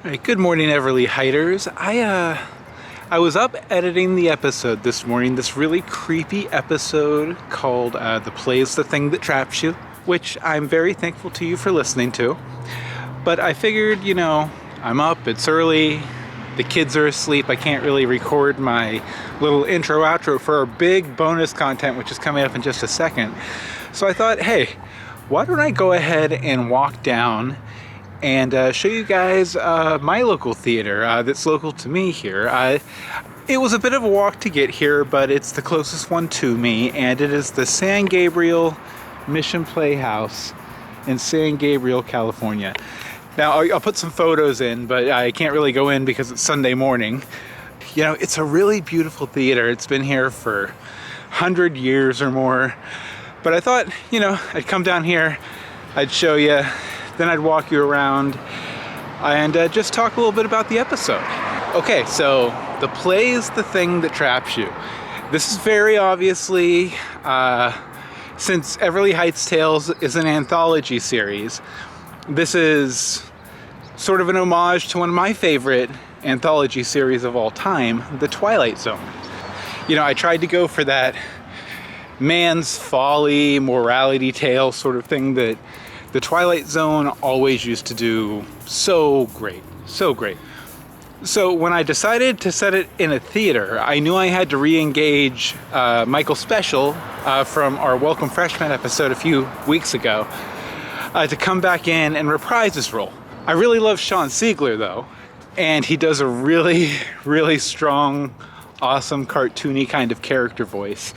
All right, good morning, Everly Hiders. I was up editing the episode this morning, this really creepy episode called The Play's the Thing That Traps You, which I'm very thankful to you for listening to. But I figured, I'm up, it's early, the kids are asleep, I can't really record my little intro outro for our big bonus content, which is coming up in just a second. So I thought, hey, why don't I go ahead and walk down and show you guys my local theater that's local to me here. It was a bit of a walk to get here, but it's the closest one to me, and it is the San Gabriel Mission Playhouse in San Gabriel, California. Now, I'll put some photos in, but I can't really go in because it's Sunday morning. It's a really beautiful theater. It's been here for 100 years or more. But I thought, I'd come down here, I'd show you, then I'd walk you around and just talk a little bit about the episode. Okay, so The Play's the Thing That Traps You. This is very obviously, since Everly Heights Tales is an anthology series, this is sort of an homage to one of my favorite anthology series of all time, The Twilight Zone. I tried to go for that man's folly, morality tale sort of thing that The Twilight Zone always used to do so great, so great. So when I decided to set it in a theater, I knew I had to re-engage Michael Special from our Welcome Freshman episode a few weeks ago to come back in and reprise his role. I really love Sean Siegler though, and he does a really, really strong, awesome, cartoony kind of character voice.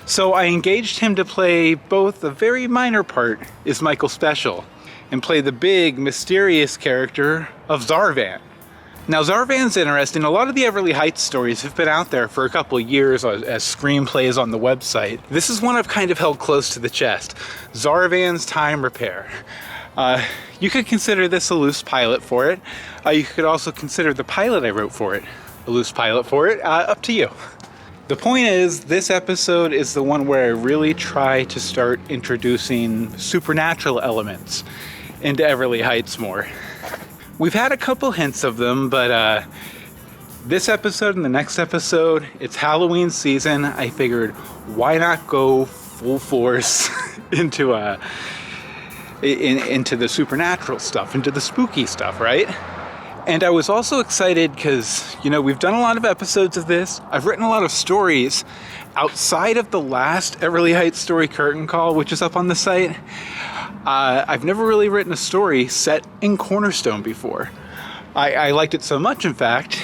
So I engaged him to play both a very minor part as Michael Special and play the big, mysterious character of Zarvan. Now, Zarvan's interesting. A lot of the Everly Heights stories have been out there for a couple of years as screenplays on the website. This is one I've kind of held close to the chest. Zarvan's Time Repair. You could consider this a loose pilot for it. You could also consider the pilot I wrote for it a loose pilot for it. Up to you. The point is, this episode is the one where I really try to start introducing supernatural elements into Everly Heights more. We've had a couple hints of them, but this episode and the next episode, it's Halloween season. I figured, why not go full force into the supernatural stuff, into the spooky stuff, right? And I was also excited because, we've done a lot of episodes of this. I've written a lot of stories outside of the last Everly Heights story curtain call, which is up on the site. I've never really written a story set in Cornerstone before. I liked it so much, in fact,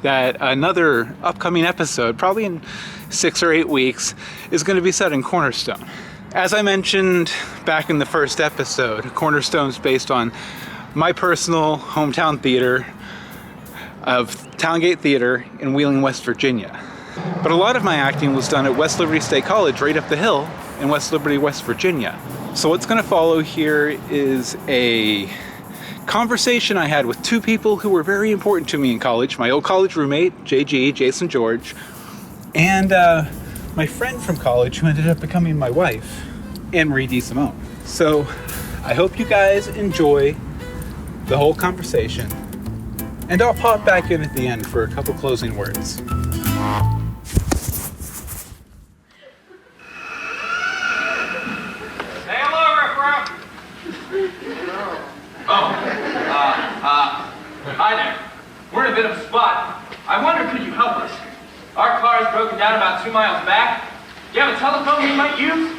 that another upcoming episode, probably in 6 or 8 weeks, is going to be set in Cornerstone. As I mentioned back in the first episode, Cornerstone's based on my personal hometown theater of Towngate Theater in Wheeling, West Virginia. But a lot of my acting was done at West Liberty State College right up the hill in West Liberty, West Virginia. So what's going to follow here is a conversation I had with two people who were very important to me in college. My old college roommate, JG, Jason George, and my friend from college who ended up becoming my wife, Anne-Marie DeSimone. So I hope you guys enjoy the whole conversation, and I'll pop back in at the end for a couple closing words. Say hello, Riff Hi there. We're in a bit of a spot. I wonder, could you help us? Our car is broken down about 2 miles back. Do you have a telephone we might use?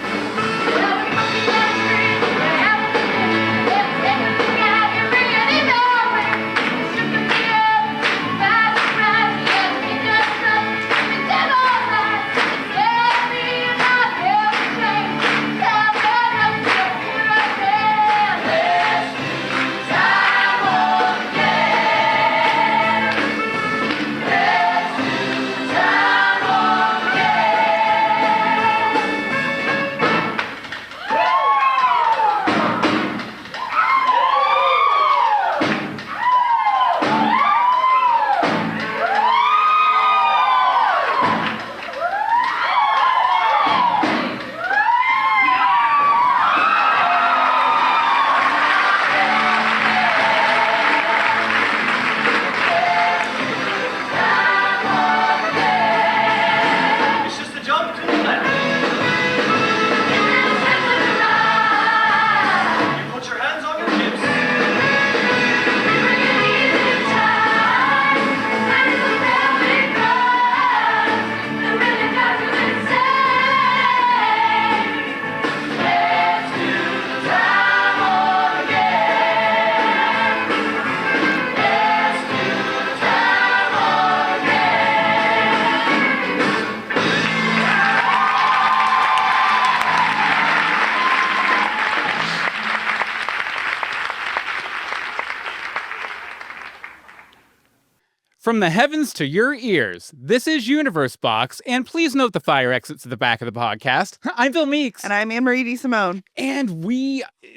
From the heavens to your ears, this is Universe Box, and please note the fire exits at the back of the podcast. I'm Bill Meeks. And I'm Anne-Marie DeSimone. And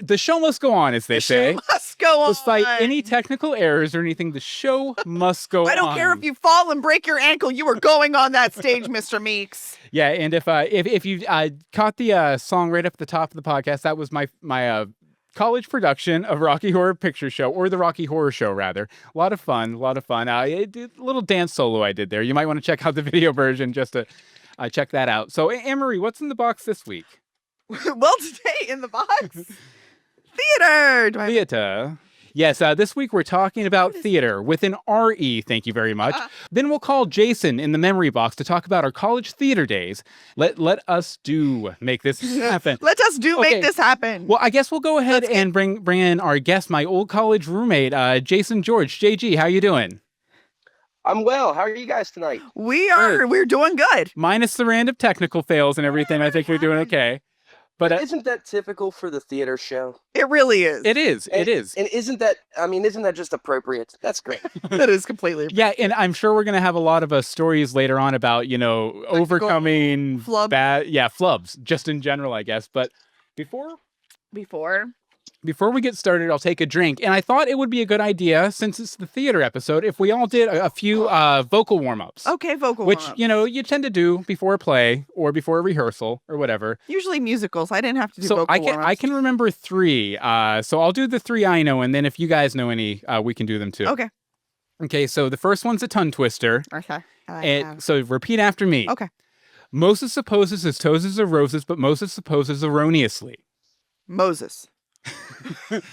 the show must go on, as they say. The show must go on. Despite any technical errors or anything, the show must go on. I don't care if you fall and break your ankle, you are going on that stage, Mr. Meeks. Yeah, and if you caught the song right up at the top of the podcast, that was my college production of Rocky Horror Picture Show, or the Rocky Horror Show, rather. A lot of fun. A little dance solo I did there. You might want to check out the video version just to check that out. So, Anne-Marie, what's in the box this week? Well, today in the box, theater. Theater. Yes, this week we're talking about theater with an R-E, thank you very much. Then we'll call Jason in the memory box to talk about our college theater days. Let us make this happen. Let us make this happen. Well, I guess we'll go ahead and bring in our guest, my old college roommate, Jason George. JG, how you doing? I'm well. How are you guys tonight? We're doing good. Minus the random technical fails and everything, I think we're doing okay. But isn't that typical for the theater show? It really is. It is. And isn't that just appropriate? That's great. That is completely appropriate. Yeah, and I'm sure we're going to have a lot of stories later on about, overcoming flubs, just in general, I guess. But before we get started, I'll take a drink. And I thought it would be a good idea, since it's the theater episode, if we all did a few vocal warm-ups. Okay, warm-ups. Which, you tend to do before a play or before a rehearsal or whatever. Usually musicals. I didn't have to do vocal warm-ups. I can remember 3. So I'll do the 3 I know, and then if you guys know any, we can do them too. Okay. Okay, so the first one's a tongue twister. Okay. So repeat after me. Okay. Moses supposes his toes are roses, but Moses supposes erroneously. Moses. Let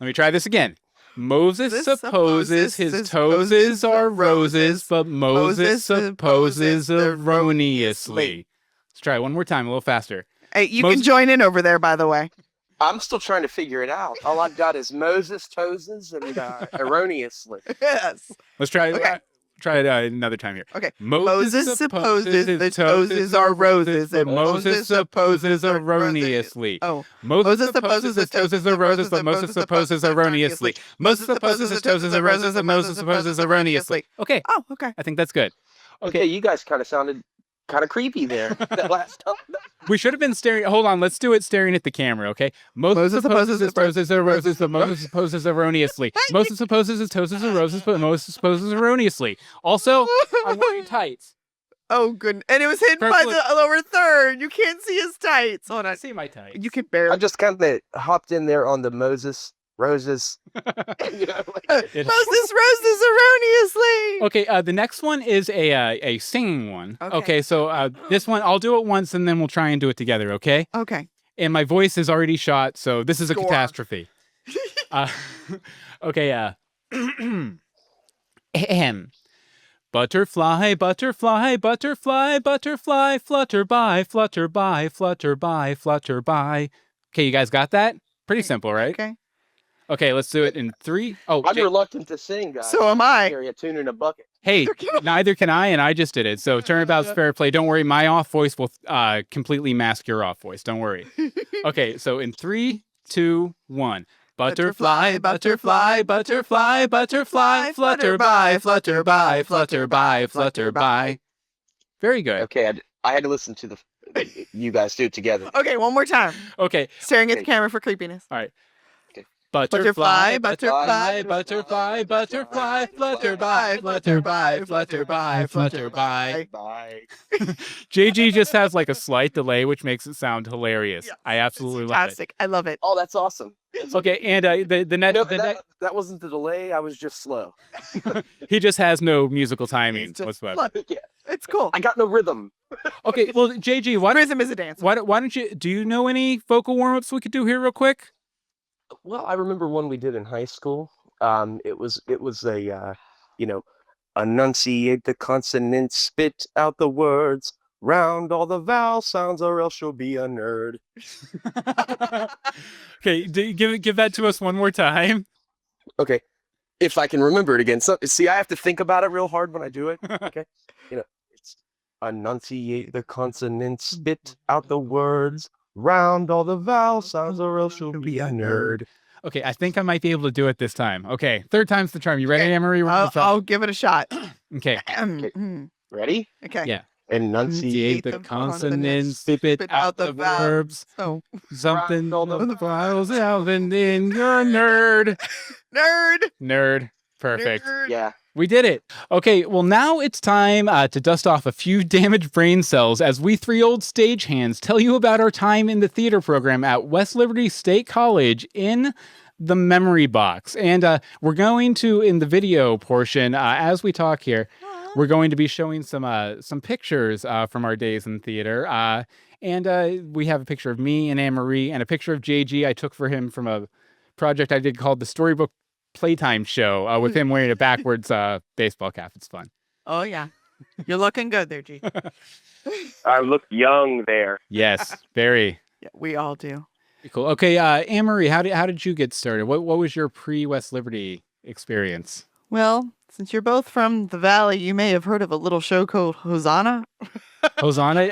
me try this again. Moses supposes his toes are roses, but Moses supposes erroneously. Let's try it one more time, a little faster. Hey, you can join in over there, by the way. I'm still trying to figure it out. All I've got is Moses, toeses, and erroneously. Yes. Let's try it. Okay. Try it another time here. Okay. Moses supposes the toes are roses, and Moses supposes erroneously. Oh. Moses supposes his toes are roses, but Moses supposes erroneously. Moses supposes his toes are roses, and Moses supposes erroneously. Okay. Oh, okay. I think that's good. Okay, you guys kind of sounded kind of creepy there that last time. We should have been staring. Hold on, let's do it staring at the camera, okay? Moses supposes his toes are roses, but Moses supposes erroneously. Moses supposes his toes are roses, but Moses supposes erroneously. Also, I'm wearing tights. Oh, good. And it was hidden by the lower third. You can't see his tights. Hold on. I see my tights. You can barely. I just kind of hopped in there on the Moses roses. Moses roses erroneously. Okay, the next one is a singing one. Okay, so this one, I'll do it once and then we'll try and do it together, okay? Okay. And my voice is already shot, so this is a catastrophe. Okay, Butterfly, butterfly, butterfly, butterfly, flutter by, flutter by, flutter by, flutter by. Okay, you guys got that? Pretty simple, right? Okay. Okay, let's do it in 3. Oh, I'm reluctant to sing, guys. So am I. Carry a tune in a bucket. Hey, neither can I, and I just did it. So turnabout's fair play. Don't worry, my off voice will completely mask your off voice. Don't worry. Okay, so in 3, 2, 1. Butterfly, butterfly, butterfly, butterfly, flutter by, flutter by, flutter by, flutter by. Very good. Okay, I had to listen to you guys do it together. Okay, one more time. Okay. Staring at the camera for creepiness. All right. Butterfly, butterfly, butterfly, butterfly, flutter by, flutter by, flutter by, flutter by. Bye. JG just has like a slight delay, which makes it sound hilarious. Yeah, I absolutely love it. Fantastic. I love it. Oh, that's awesome. Okay, and the next, that wasn't the delay. I was just slow. He just has no musical timing whatsoever. Yeah. It's cool. I got no rhythm. Okay, well, JG, rhythm is a dance. Why don't you? Do you know any vocal warm-ups we could do here real quick? Well, I remember one we did in high school. It was a enunciate the consonants, spit out the words, round all the vowel sounds, or else you'll be a nerd. Okay, give that to us one more time. Okay, if I can remember it again. So, see, I have to think about it real hard when I do it. Okay, it's enunciate the consonants, spit out the words, round all the vowel sounds, or else you'll be a nerd. Okay, I think I might be able to do it this time. Okay, third time's the charm. You ready, Anne-Marie? I'll give it a shot. Okay. Ready? Okay. Yeah. Enunciate The the consonants, spit spit out the verbs. Oh, Something files out and in your nerd. nerd. Perfect. Nerd. Yeah. We did it. Okay, well, now it's time to dust off a few damaged brain cells as we three old stagehands tell you about our time in the theater program at West Liberty State College in the memory box. And we're going to, in the video portion, as we talk here, we're going to be showing some pictures from our days in theater. And we have a picture of me and Anne-Marie and a picture of JG I took for him from a project I did called the Storybook Playtime Show with him wearing a backwards baseball cap. It's fun. Oh, yeah. You're looking good there, G. I look young there. Yes, very. Yeah, we all do. Cool. Okay, Anne-Marie, how did you get started? What was your pre-West Liberty experience? Well, since you're both from the Valley, you may have heard of a little show called Hosanna. Hosanna?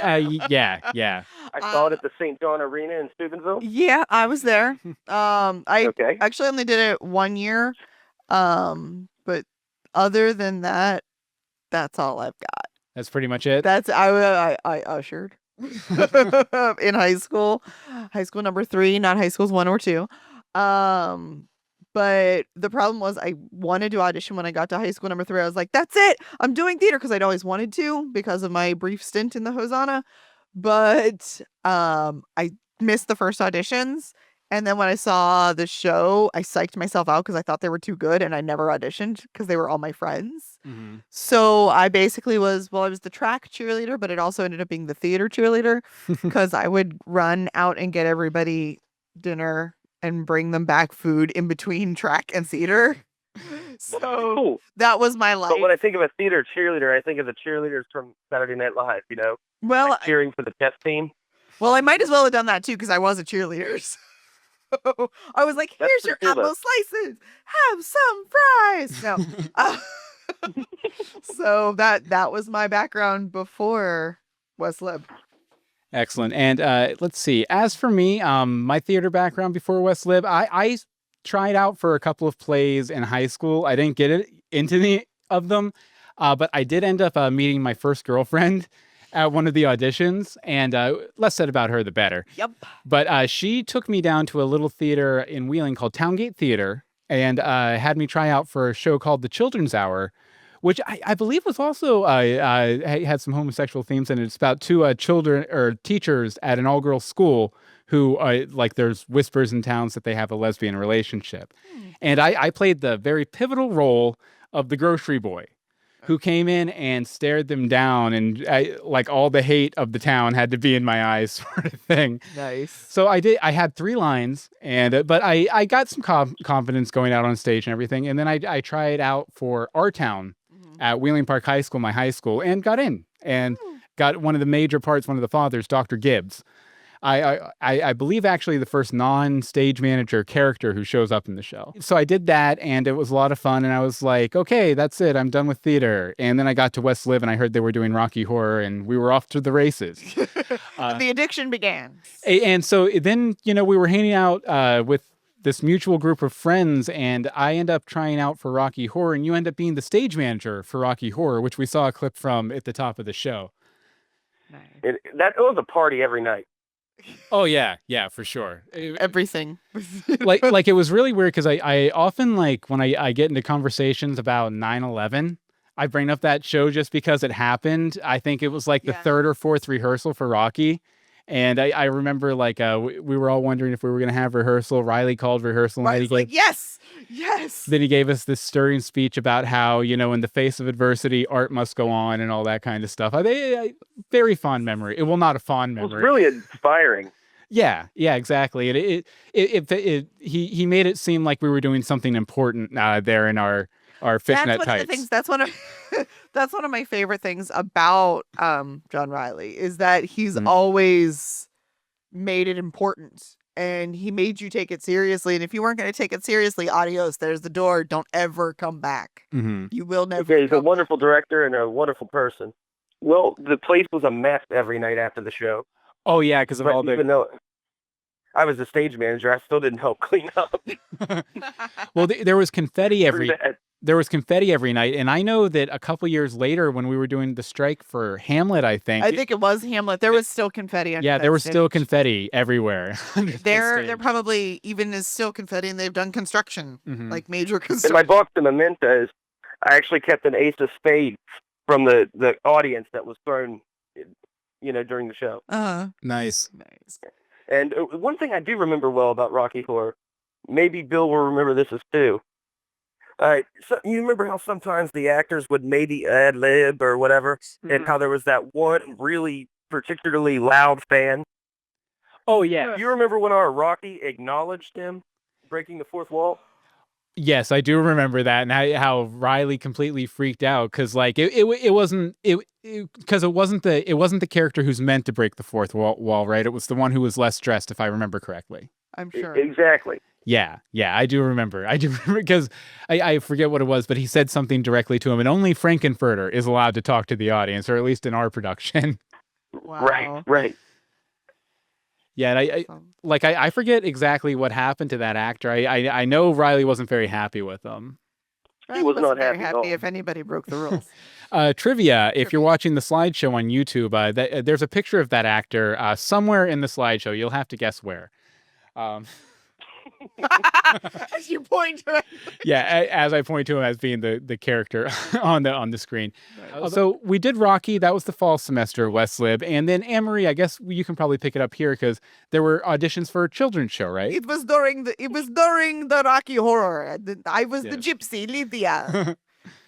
Yeah. I saw it at the St. John Arena in Steubenville. Yeah, I was there. I Okay. actually only did it 1 year. But other than that, that's all I've got. That's pretty much it. I ushered in high school number 3, not high schools 1 or 2. But the problem was I wanted to audition when I got to high school number 3. I was like, that's it. I'm doing theater because I'd always wanted to because of my brief stint in the Hosanna. But I missed the first auditions. And then when I saw the show, I psyched myself out because I thought they were too good and I never auditioned because they were all my friends. Mm-hmm. So I basically I was the track cheerleader, but it also ended up being the theater cheerleader because I would run out and get everybody dinner and bring them back food in between track and theater. So Cool. that was my life. But when I think of a theater cheerleader, I think of the cheerleaders from Saturday Night Live, Well, cheering for the chess team. well, I might as well have done that too because I was a cheerleader. So I was like, That's here's your pretty cool, apple slices. Have some fries. No. So that was my background before West Lib. Excellent. And let's see. As for me, my theater background before West Lib, I tried out for a couple of plays in high school. I didn't get into any of them, but I did end up meeting my first girlfriend at one of the auditions, and less said about her, the better. Yep. But she took me down to a little theater in Wheeling called Towngate Theater and had me try out for a show called The Children's Hour, which I believe was also had some homosexual themes in it. It's about 2 children or teachers at an all-girls school who there's whispers in towns that they have a lesbian relationship. And I played the very pivotal role of the grocery boy who came in and stared them down, and all the hate of the town had to be in my eyes, sort of thing. Nice. So I had 3 lines, and but I got some confidence going out on stage and everything. And then I tried out for Our Town at Wheeling Park High School, my high school, and got in and got one of the major parts, one of the fathers, Dr. Gibbs. I believe actually the first non-stage manager character who shows up in the show. So I did that, and it was a lot of fun, and I was like, okay, that's it. I'm done with theater. And then I got to West Lib, and I heard they were doing Rocky Horror, and we were off to the races. The addiction began. And so then, we were hanging out with this mutual group of friends, and I end up trying out for Rocky Horror, and you end up being the stage manager for Rocky Horror, which we saw a clip from at the top of the show. Nice. That was a party every night. Oh yeah, for sure. Everything. like it was really weird because I often when I get into conversations about 9/11, I bring up that show just because it happened. I think it was the 3rd or 4th rehearsal for Rocky. And I remember we were all wondering if we were going to have rehearsal. Riley called rehearsal. And Riley's like, yes. Then he gave us this stirring speech about how, in the face of adversity, art must go on and all that kind of stuff. Very fond memory. Well, not a fond memory. It was really inspiring. Yeah, exactly. And he made it seem like we were doing something important there in our fishnet tights. That's one of my favorite things about John Riley is that he's always made it important, and he made you take it seriously. And if you weren't going to take it seriously, adios, there's the door. Don't ever come back. Mm-hmm. You will never. Okay, he's a wonderful director and a wonderful person. Well, the place was a mess every night after the show. Oh yeah, because of all the I was the stage manager. I still didn't help clean up. Well, there was confetti True that. there was confetti every night, and I know that a couple years later, when we were doing the strike for Hamlet, I think it was Hamlet. There was still confetti. yeah, there was still confetti everywhere. There probably even is still confetti, and they've done construction, like major In construction. my box of mementos, I actually kept an ace of spades from the audience that was thrown, during the show. Nice. And one thing I do remember well about Rocky Horror, maybe Bill will remember this as too. So you remember how sometimes the actors would maybe ad lib or whatever, and how there was that one really particularly loud fan? Oh yeah. You remember when our Rocky acknowledged him breaking the fourth wall? Yes, I do remember that, and how Riley completely freaked out because like it wasn't because it wasn't the character who's meant to break the fourth wall, right? It was the one who was less dressed, if I remember correctly. I'm sure. Exactly. Yeah, I do remember. Because I forget what it was, but he said something directly to him, and only Frankenfurter is allowed to talk to the audience, or at least in our production. Wow. Right. Yeah, and I forget exactly what happened to that actor. I know Riley wasn't very happy with him. He was not very happy at all. if anybody broke the rules. Trivia, if you're watching the slideshow on YouTube, there's a picture of that actor somewhere in the slideshow. You'll have to guess where. As you point to it. Yeah, as I point to him as being the character on the screen. So we did Rocky. That was the fall semester of West Lib. And then Anne-Marie, I guess you can probably pick it up here because there were auditions for a children's show, right? It was during the Rocky Horror. I was the gypsy Lydia.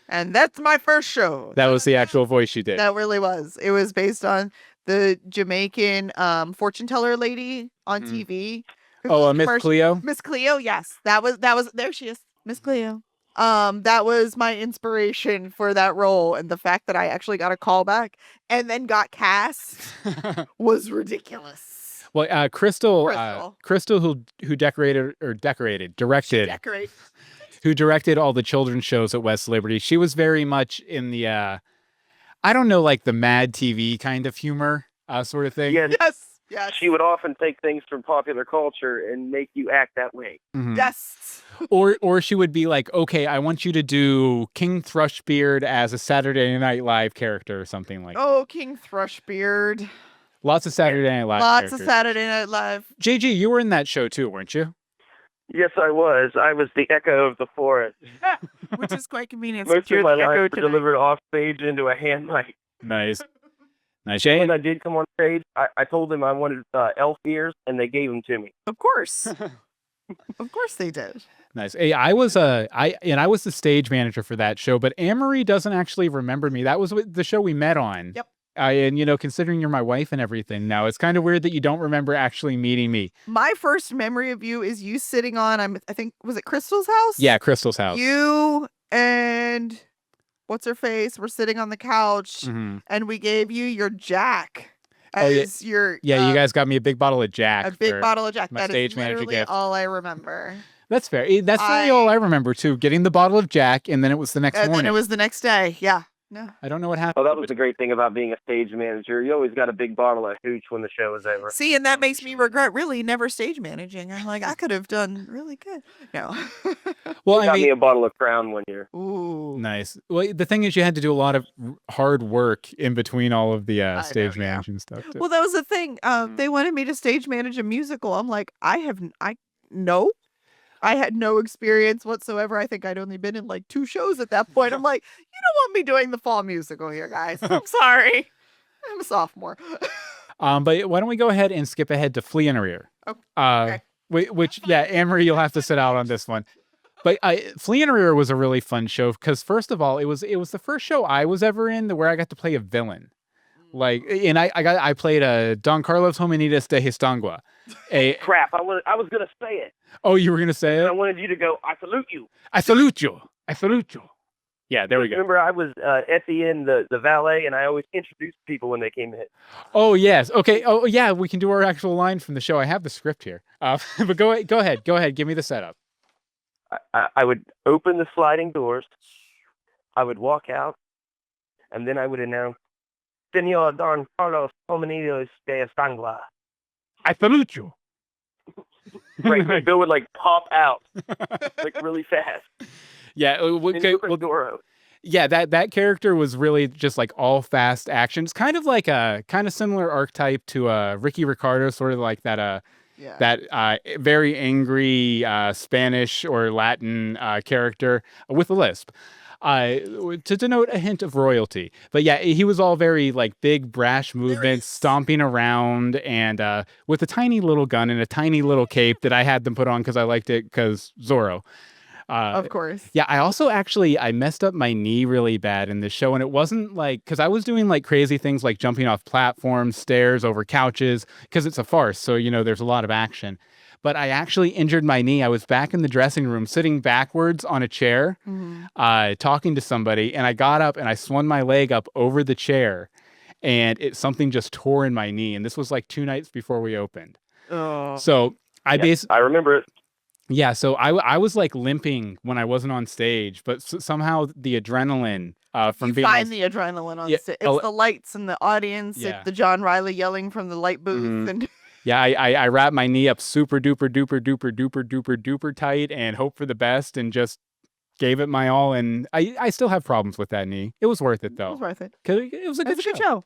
And that's my first show. That was the actual voice you did. That really was. It was based on the Jamaican fortune teller lady on TV. Oh, Miss Cleo? Miss Cleo, yes. That was there she is. Miss Cleo. That was my inspiration for that role, and the fact that I actually got a call back and then got cast was ridiculous. Well, Crystal who directed who directed all the children's shows at West Liberty. She was very much in the I don't know, like the Mad TV kind of humor sort of thing. Yes. She would often take things from popular culture and make you act that way. Mm-hmm. Yes. Or she would be like, okay, I want you to do King Thrushbeard as a Saturday Night Live character or something like that. Oh, King Thrushbeard. Lots of Saturday Night Live Lots of Saturday Night Live. JG, you were in that show too, weren't you? Yes, I was. I was the echo of the forest. Which is quite convenient. Most of my lines were delivered off stage into a hand mic. Nice. Shane. When I did come on stage, I told them I wanted elf ears, and they gave them to me. Of course. Of course they did. Nice. Hey, I was the stage manager for that show, but Anne-Marie doesn't actually remember me. That was the show we met on. Yep. And considering you're my wife and everything now, it's kind of weird that you don't remember actually meeting me. My first memory of you is you sitting on, I think, was it Crystal's house? Yeah, Crystal's house. You and what's her face were sitting on the couch, and we gave you your Jack as your. Yeah, you guys got me a big bottle of Jack. A big bottle of Jack. My that stage is manager literally gift. all I remember. That's fair. That's really all I remember too. Getting the bottle of Jack, and then it was the next morning. And then it was the next day. Yeah. No. I don't know what happened. Oh, that was the great thing about being a stage manager. You always got a big bottle of hooch when the show was over. See, and that makes me regret really never stage managing. I'm like, I could have done really good. No. Well, I got me a bottle of Crown one year. Ooh. Nice. Well, the thing is, you had to do a lot of hard work in between all of the stage managing stuff. Too. Well, that was the thing. They wanted me to stage manage a musical. I'm like, no. I had no experience whatsoever. I think I'd only been in like 2 shows at that point. I'm like, you don't want me doing the fall musical here, guys. I'm sorry. I'm a sophomore. But why don't we go ahead and skip ahead to Flea and Rear? Okay. Which, Anne-Marie, you'll have to sit out on this one. But Flea and Rear was a really fun show because, first of all, it was the first show I was ever in where I got to play a villain. Like, and I played Don Carlos Hominides de Histangua. Crap! I was gonna say it. Oh, you were gonna say it? I wanted you to go. I salute you. I salute you. I salute you. Yeah, there we go. Remember, I was at the end the valet, and I always introduced people when they came in. Oh yes. Okay. Oh yeah. We can do our actual line from the show. I have the script here. But go ahead. Give me the setup. I would open the sliding doors. I would walk out, and then I would announce, Señor Don Carlos Hominides de Histangua. I salute you. Right, but Bill would like pop out like really fast. Yeah. And Okay, look like Doro. yeah, that character was really just like all fast action. It's kind of like a kind of similar archetype to Ricky Ricardo, sort of like that Yeah. that very angry Spanish or Latin character with a lisp. To denote a hint of royalty. But yeah, he was all very like big brash movements, stomping around, and with a tiny little gun and a tiny little cape that I had them put on because I liked it because Zorro. Of course. Yeah, I also I messed up my knee really bad in this show, and it wasn't like because I was doing like crazy things like jumping off platforms, stairs, over couches, because it's a farce, so there's a lot of action. But I actually injured my knee. I was back in the dressing room, sitting backwards on a chair, talking to somebody, and I got up and I swung my leg up over the chair, and something just tore in my knee. And this was like 2 nights before we opened. Oh. So I I remember it. Yeah, so I was like limping when I wasn't on stage, but somehow the adrenaline from You being find the adrenaline on stage. It's the lights and the audience. Yeah. It's the John Riley yelling from the light booth. And yeah, I wrapped my knee up super duper duper duper duper duper duper tight and hope for the best and just gave it my all. And I still have problems with that knee. It was worth it though. it was worth it. 'Cause it was a good It's a good show.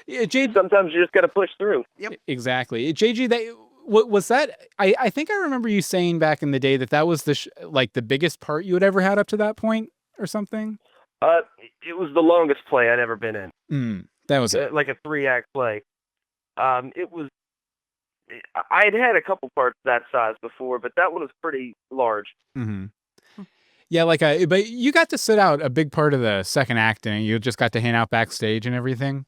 Yeah, Jade, Sometimes you just got to push through. exactly. JG, what was that? I think I remember you saying back in the day that was like the biggest part you had ever had up to that point or something. It was the longest play I'd ever been in. That was it. Like a 3-act play. It was. I had a couple parts that size before, but that one was pretty large. Mm-hmm. Yeah, but you got to sit out a big part of the second act, and you just got to hang out backstage and everything.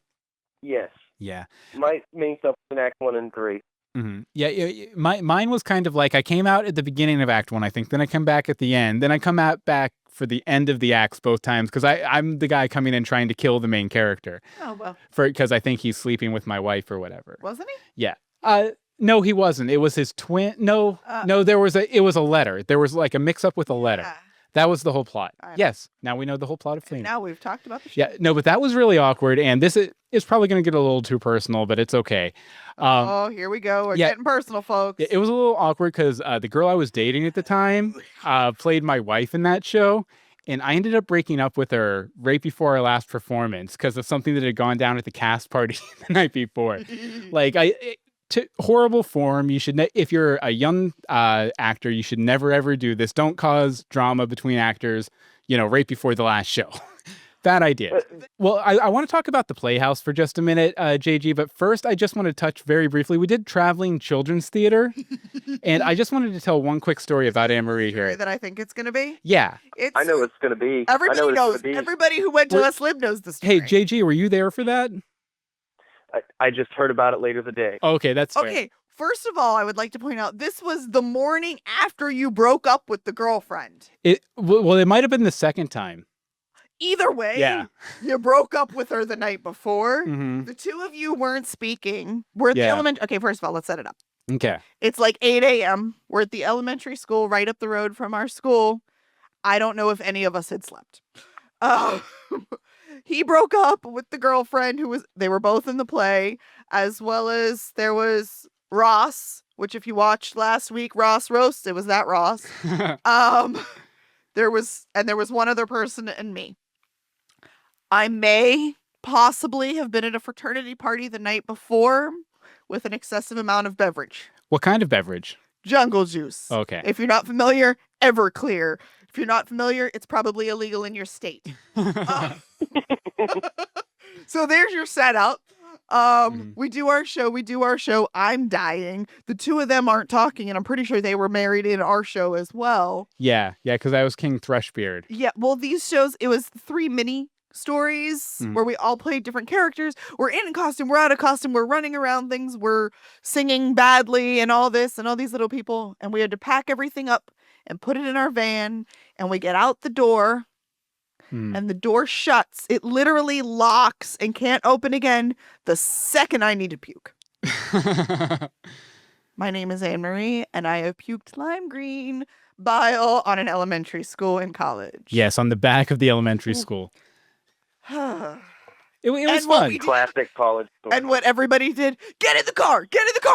Yes. Yeah. My main stuff was in Act 1 and 3. Mm-hmm. Yeah, mine was kind of like I came out at the beginning of Act 1, I think. Then I come back at the end. Then I come out back for the end of the acts both times because I'm the guy coming in trying to kill the main character. Oh, well. Because I think he's sleeping with my wife or whatever. Wasn't he? Yeah. No, he wasn't. It was his twin. No, it was a letter. There was like a mix up with a letter. Yeah. That was the whole plot. Yes. Now we know the whole plot of Flea. Now we've talked about the show. Yeah. No, but that was really awkward. And this is probably going to get a little too personal, but it's okay. Here we go. We're getting personal, folks. It was a little awkward because the girl I was dating at the time played my wife in that show. And I ended up breaking up with her right before our last performance because of something that had gone down at the cast party the night before. Horrible form. You should, if you're a young actor, you should never ever do this. Don't cause drama between actors, right before the last show. Bad idea. Well, I want to talk about the Playhouse for just a minute, JG. But first, I just want to touch very briefly. We did traveling children's theater, and I just wanted to tell one quick story about Anne-Marie here. That I think it's going to be? Yeah. I know it's going to be. Everybody knows. Everybody who went to Les Lib knows the story. Hey, JG, were you there for that? I just heard about it later today. Okay, that's fair. Okay, first of all, I would like to point out this was the morning after you broke up with the girlfriend. It might have been the second time. Either way, Yeah. You broke up with her the night before. Mm-hmm. The two of you weren't speaking. We're at the elementary. Okay, first of all, let's set it up. Okay. It's like 8 a.m. We're at the elementary school right up the road from our school. I don't know if any of us had slept. He broke up with the girlfriend they were both in the play, as well as there was Ross, which if you watched last week, Ross Roast, it was that Ross. There was one other person and me. I may possibly have been at a fraternity party the night before with an excessive amount of beverage. What kind of beverage? Jungle juice. Okay. If you're not familiar, Everclear. If you're not familiar, it's probably illegal in your state. So there's your setup. We do our show. I'm dying. The two of them aren't talking, and I'm pretty sure they were married in our show as well. Yeah, because I was King Thrushbeard. Yeah, well, these shows, it was 3 mini stories where we all played different characters. We're in costume, we're out of costume, we're running around things, we're singing badly and all this and all these little people. And we had to pack everything up and put it in our van, and we get out the door. And the door shuts. It literally locks and can't open again the second I need to puke. My name is Anne-Marie, and I have puked lime green bile on an elementary school in college. Yes, on the back of the elementary school. It was fun. Classic college story. And what everybody did, get in the car,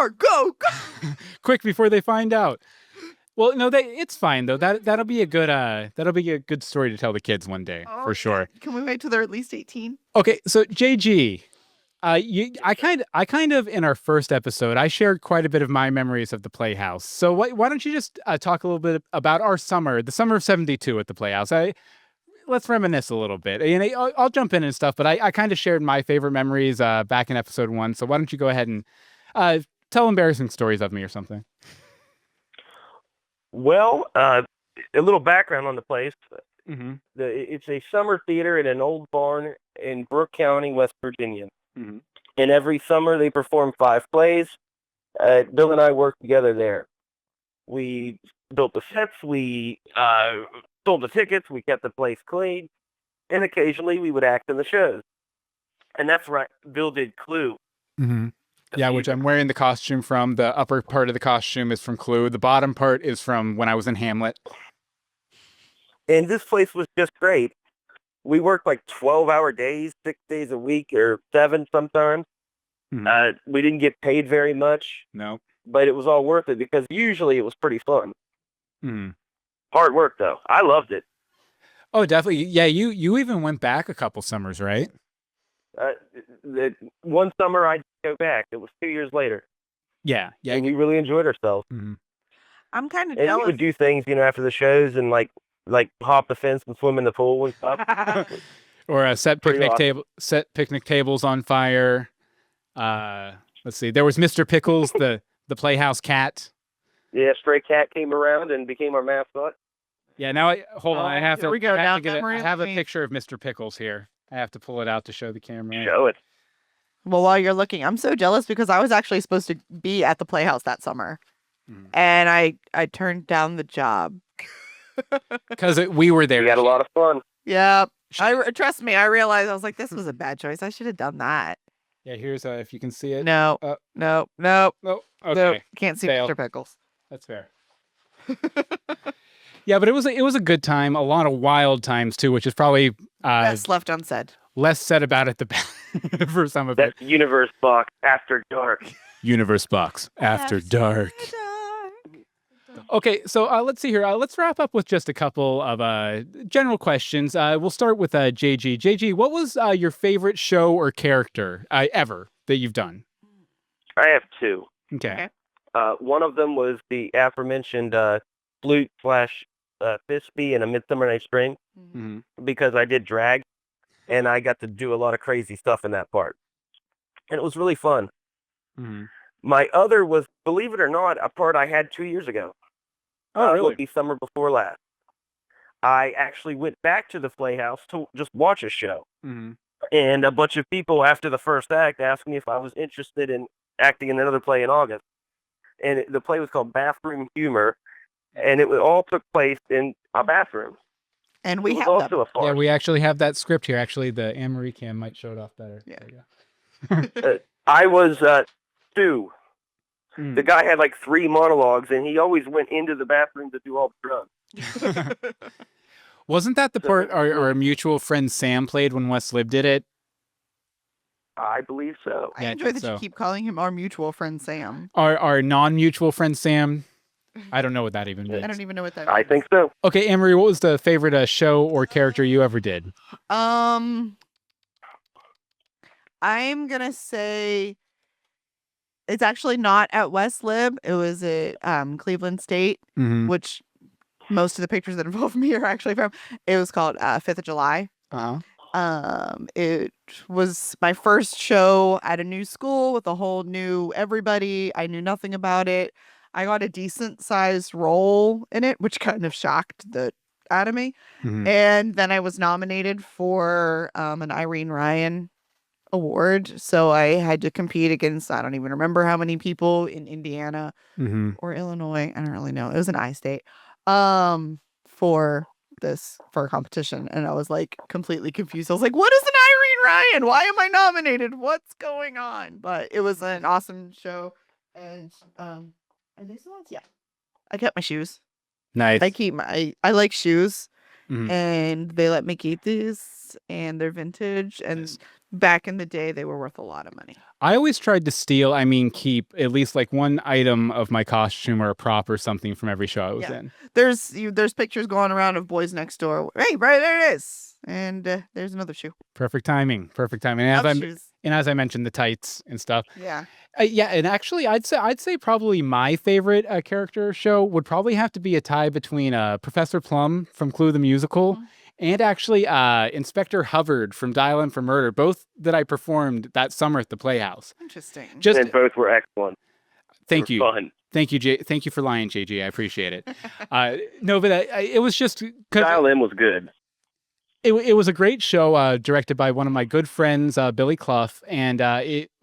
go. Quick before they find out. Well, no, it's fine though. That'll be a good story to tell the kids one day Oh, for sure. Can we wait till they're at least 18? Okay, so JG, I kind of in our first episode, I shared quite a bit of my memories of the Playhouse. So why don't you just talk a little bit about our summer, the summer of '72 at the Playhouse? Let's reminisce a little bit. You know, I'll jump in and stuff, but I kind of shared my favorite memories back in episode 1. So why don't you go ahead and tell embarrassing stories of me or something? Well, a little background on the place. Mm-hmm. It's a summer theater in an old barn in Brooke County, West Virginia. Mm-hmm. And every summer they perform 5 plays. Bill and I worked together there. We built the sets, we sold the tickets, we kept the place clean, and occasionally we would act in the shows. And that's right, Bill did Clue. Mm-hmm. Yeah, which I'm wearing the costume from. The upper part of the costume is from Clue. The bottom part is from when I was in Hamlet. And this place was just great. We worked like 12-hour days, 6 days a week, or 7 sometimes. Mm-hmm. We didn't get paid very much. No. But it was all worth it because usually it was pretty fun. Mm-hmm. Hard work, though. I loved it. Oh, definitely. Yeah, you even went back a couple summers, right? The one summer I go back. It was 2 years later. Yeah. And we really enjoyed ourselves. Mm-hmm. I'm kind of And jealous. we would do things, after the shows and like hop the fence and swim in the pool and stuff. Or set picnic tables on fire. Let's see. There was Mr. Pickles, the Playhouse cat. Yeah, Stray Cat came around and became our mascot. Yeah. Now hold on. I have to. Here we go. I have Now to get memory I have a lane. picture of Mr. Pickles here. I have to pull it out to show the camera. Show it. Well, while you're looking, I'm so jealous because I was actually supposed to be at the Playhouse that summer. Mm. And I turned down the job. Because we were there. We had a lot of fun. Yeah. Trust me, I realized I was like, this was a bad choice. I should have done that. Yeah, here's if you can see it. No. No. Oh, okay. No. Can't see Fail. Mr. Pickles. That's fair. Yeah, but it was a good time. A lot of wild times too, which is probably Best left unsaid. less said about it the better for some of That's it. Universe Box After Dark. Universe Box After Dark. Okay, so let's see here. Let's wrap up with just a couple of general questions. We'll start with JG. JG, what was your favorite show or character ever that you've done? I have 2. Okay. One of them was the aforementioned flute / Fistbee in A Midsummer Night's Dream Mm-hmm. because I did drag and I got to do a lot of crazy stuff in that part. And it was really fun. Mm-hmm. My other was, believe it or not, a part I had 2 years ago. Oh, really? Would be summer before last. I actually went back to the Playhouse to just watch a show. Mm-hmm. And a bunch of people after the first act asked me if I was interested in acting in another play in August. And the play was called Bathroom Humor. And it all took place in a bathroom. And It we was have also them. a farce. Yeah, we actually have that script here. Actually, the Anne-Marie cam might show it off better. Yeah. There you go. I was Stu. Mm. The guy had like 3 monologues, and he always went into the bathroom to do all the drugs. Wasn't that the part our mutual friend Sam played when Wes Lib did it? I believe so. I Yeah, enjoy that so. you keep calling him our mutual friend Sam. Our non-mutual friend Sam. I don't know what that even means. I don't even know what that means. I think so. Okay, Anne-Marie, what was the favorite show or character you ever did? I'm gonna say it's actually not at West Lib. It was at Cleveland State, Mm-hmm. which most of the pictures that involve me are actually from. It was called 5th of July. Uh-huh. It was my first show at a new school with a whole new everybody. I knew nothing about it. I got a decent sized role in it, which kind of shocked the out of me. Mhm. And then I was nominated for an Irene Ryan award. So I had to compete against, I don't even remember how many people in Indiana Mhm. or Illinois. I don't really know. It was an I-state for a competition. And I was like completely confused. I was like, what is an Irene Ryan? Why am I nominated? What's going on? But it was an awesome show. And are they still on? Yeah. I kept my shoes. Nice. I like shoes. and they let me keep these, and they're vintage. And back in the day, they were worth a lot of money. I always tried to keep at least like one item of my costume or a prop or something from every show I was in. There's pictures going around of Boys Next Door. Hey, right there it is. And there's another shoe. Perfect timing. And as I mentioned, the tights and stuff. Yeah. And actually, I'd say probably my favorite character show would probably have to be a tie between Professor Plum from Clue the Musical and actually Inspector Hubbard from Dial M for Murder, both that I performed that summer at the Playhouse. Interesting. And both were excellent. Thank you. Fun. Thank you, Thank you for lying, JG. I appreciate it. No, but it was just... Dial M was good. It was a great show directed by one of my good friends, Billy Clough, and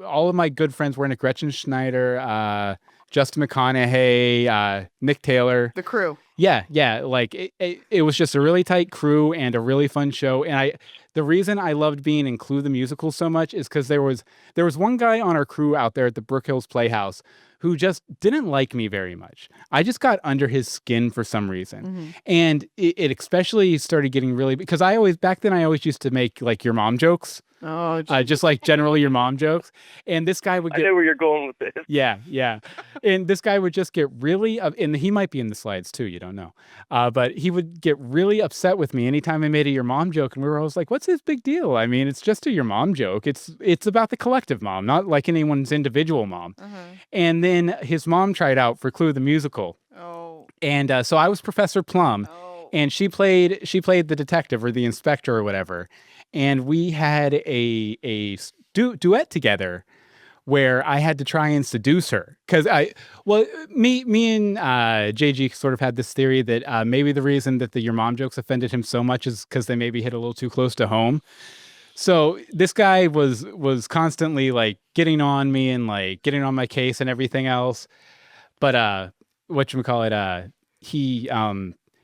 all of my good friends were in it. Gretchen Schneider, Justin McConaughey, Nick Taylor. The crew. Yeah. Like it was just a really tight crew and a really fun show. And the reason I loved being in Clue the Musical so much is because there was one guy on our crew out there at the Brook Hills Playhouse who just didn't like me very much. I just got under his skin for some reason. And it especially started getting really, because back then I always used to make like your mom jokes. Oh, just like generally your mom jokes. And this guy would get... I know where you're going with this. Yeah. And this guy would just get really... and he might be in the slides too, you don't know. But he would get really upset with me anytime I made a your mom joke. And we were always like, what's his big deal? I mean, it's just a your mom joke. It's about the collective mom, not like anyone's individual mom. And then his mom tried out for Clue the Musical. Oh. And so I was Professor Plum. Oh. And she played the detective or the inspector or whatever. And we had a duet together where I had to try and seduce her. Because me and JG sort of had this theory that maybe the reason that your mom jokes offended him so much is because they maybe hit a little too close to home. So this guy was constantly like getting on me and like getting on my case and everything else. But whatchamacallit,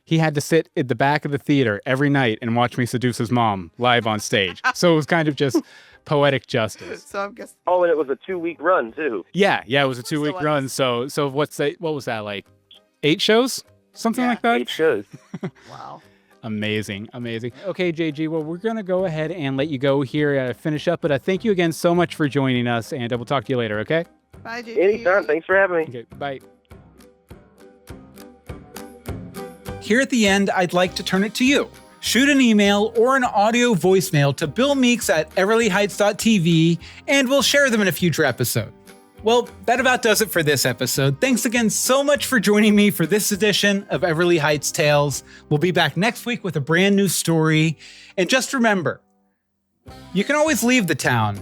he had to sit at the back of the theater every night and watch me seduce his mom live on stage. So it was kind of just poetic justice. So I'm guessing. Oh, and it was a 2-week run too. Yeah, it was a 2-week run. So what was that, like 8 shows? Something like that? 8 shows. Wow. Amazing. Okay, JG, well, we're going to go ahead and let you go here, finish up. But thank you again so much for joining us, and we'll talk to you later, okay? Bye, JG. Anytime. Thanks for having me. Okay, bye. Here at the end, I'd like to turn it to you. Shoot an email or an audio voicemail to Bill Meeks at EverlyHeights.tv, and we'll share them in a future episode. Well, that about does it for this episode. Thanks again so much for joining me for this edition of Everly Heights Tales. We'll be back next week with a brand new story. And just remember, you can always leave the town,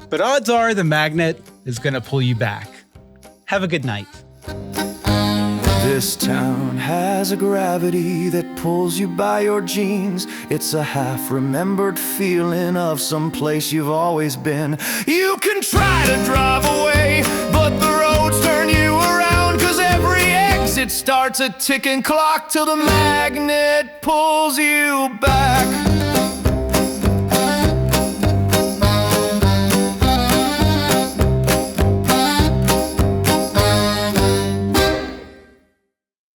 but odds are the magnet is going to pull you back. Have a good night. This town has a gravity that pulls you by your jeans. It's a half-remembered feeling of some place you've always been. You can try to drive away, but the roads turn you around, 'cause every exit starts a ticking clock till the magnet pulls you back.